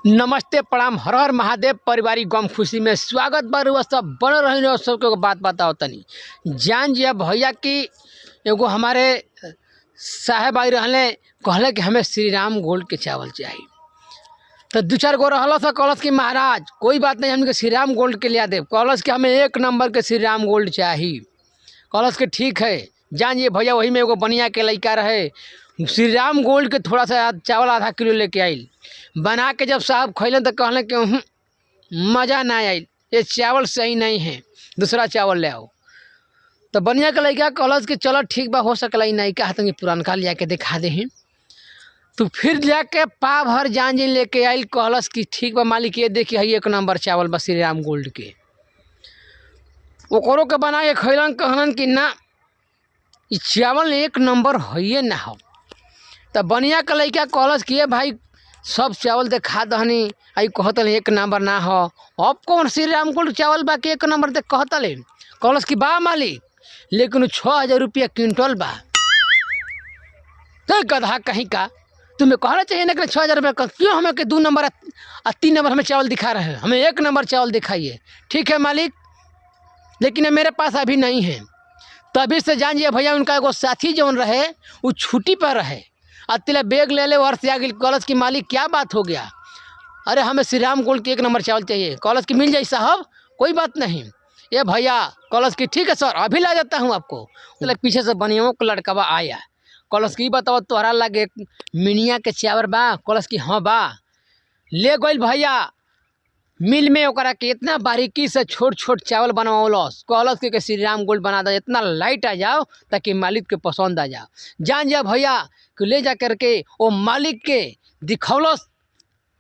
नमस्ते प्रणाम हर हर महादेव। पारिवारिक गम खुशी में स्वागत बा। रउआ सब बन रही हो। सबके एगो बात बताओ तनी जान जिया भैया की एगो हमारे साहेब आई रहले, कहले कि हमें श्री राम गोल्ड के चावल चाहिए। तो दो चार गो रहल सा कलश की महाराज कोई बात नहीं, हमके श्री राम गोल्ड के लिया दे। कलश के हमें 1 नंबर के श्री राम गोल्ड चाहिए। कलश के ठीक है जान जिए भैया, वही में एगो बनिया के लड़का रहे, श्री राम गोल्ड के थोड़ा सा चावल आधा किलो लेके आइल। बना के जब साहब खैलन तो कहले कि मज़ा ना आइल, ये चावल सही नहीं है, दूसरा चावल ले आओ। तो बनिया के लड़का कहलस कि चलो ठीक बा, हो सकला ही नहीं कहा तंगी पुरानका लिया के दिखा दे हैं। तो फिर जाके पाव भर जान जी लेके आइल। कहलस कि ठीक बा मालिक, ये देखिए है 1 नंबर चावल बा श्री राम गोल्ड के। ओकरो के बना के खैलन, कहलन कि ना ये चावल 1 नंबर है ना हो। तो बनिया के लड़का कहलस कि ये भाई सब चावल देखा दहनी, आई कहतल 1 नंबर ना हो। अब कौन श्री राम गोल्ड चावल बा कि 1 नंबर दे कहतले। कहलस कि बा मालिक, लेकिन 6000 रुपया क्विंटल बा। तो गधा कहीं का, तुम्हें कहना चाहिए ना कि 6000 रुपया क्यों हमें के 2 नंबर और 3 नंबर हमें चावल दिखा रहे हैं, हमें 1 नंबर चावल दिखाइए। ठीक है मालिक, लेकिन मेरे पास अभी नहीं है। तभी से जान जिए भैया, उनका एगो साथी जौन रहे वो छुट्टी पर रहे, अतिला बैग ले ले और से आगे। कॉलेज की मालिक क्या बात हो गया, अरे हमें श्री राम गोल्ड के 1 नंबर चावल चाहिए। कॉलेज की मिल जाए साहब, कोई बात नहीं। ये भैया कॉलेज की ठीक है सर, अभी ला जाता हूँ आपको। मतलब पीछे से बनियों को लड़कवा आया। कॉलेज की बताओ तोहरा लगे मिनिया के चावल बा? कॉलेज की हाँ बा। ले गई भैया मिल में, ओकरा के इतना बारीकी से छोट छोट चावल बनवालस। कहलस कि श्री राम गोल्ड बना दे, इतना लाइट आ जाओ ताकि मालिक के पसंद आ जाओ। जान जा भैया कि ले जा करके वो मालिक के दिखौलस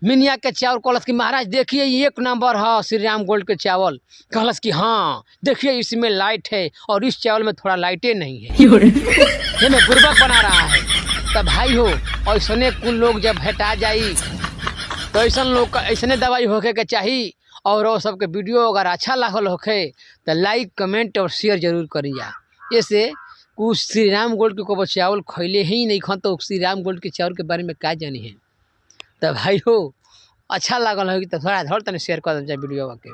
मिनिया के चावल। कहलस कि महाराज देखिए 1 नंबर है श्री राम गोल्ड के चावल। कहलस कि हाँ देखिए इसमें लाइट है और इस चावल में थोड़ा लाइटें नहीं है, ये मैं बुर्बक बना रहा है। तब भाई हो ऐसने कुल लोग जब भेटा जाई तो ऐसा लोग का ऐसने दवाई होके के चाहिए। और वो सबके वीडियो अगर अच्छा लागल होखे तो लाइक कमेंट और शेयर जरूर करिए। ऐसे कुछ श्री राम गोल्ड के को चावल खैले ही नहीं खन, तो श्री राम गोल्ड के चावल के बारे में क्या जानी है। तो भाई हो अच्छा लागल होगी तो थोड़ा धड़ तनी शेयर कर दे वीडियो के।